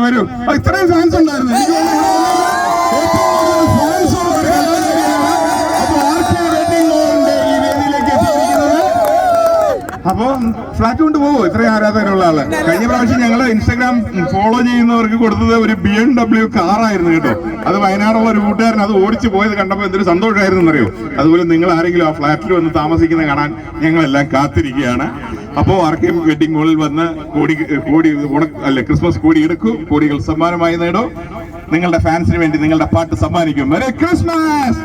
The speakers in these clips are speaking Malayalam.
വരൂ. ഇത്രയും ഫാൻസ് ഉണ്ടായിരുന്നു. എനിക്ക് അപ്പൊ ഫ്ലാറ്റ് കൊണ്ട് പോകുമോ ഇത്രയും ആരാധകരുള്ള ആള്? കഴിഞ്ഞ പ്രാവശ്യം ഞങ്ങള് ഇൻസ്റ്റാഗ്രാം ഫോളോ ചെയ്യുന്നവർക്ക് കൊടുത്തത് ഒരു BMW കാറായിരുന്നു കേട്ടോ. അത് വയനാടുള്ള ഒരു കൂട്ടുകാരൻ അത് ഓടിച്ചു പോയത് കണ്ടപ്പോൾ എന്തൊരു സന്തോഷമായിരുന്നു എന്നറിയോ. അതുപോലെ നിങ്ങൾ ആരെങ്കിലും ആ ഫ്ലാറ്റിൽ വന്ന് താമസിക്കുന്ന കാണാൻ ഞങ്ങളെല്ലാം കാത്തിരിക്കുകയാണ്. അപ്പോൾ ആർക്കെയും വെഡിങ് മോളിൽ വന്ന് ക്രിസ്മസ് കോടി എടുക്കും, കോടികൾ സമ്മാനമായി നേടും. നിങ്ങളുടെ ഫാൻസിന് വേണ്ടി നിങ്ങളുടെ പാട്ട് സമ്മാനിക്കും. Merry Christmas.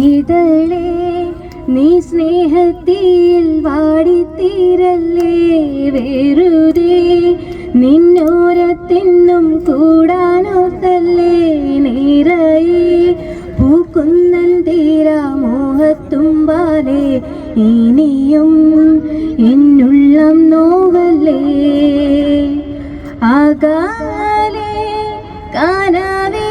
ഇതളേ നീ സ്നേഹത്തിൽ വാടിത്തീരല്ലേ, വെറുതെ നിന്നോരത്തെന്നും കൂടാനോത്തല്ലേ, നിറയെ പൂക്കുന്നൻ തീരാ മോഹത്തുമ്പാലേ, ഇനിയും എന്നുള്ളം നോവല്ലേ, അകാലേ കാനാവേ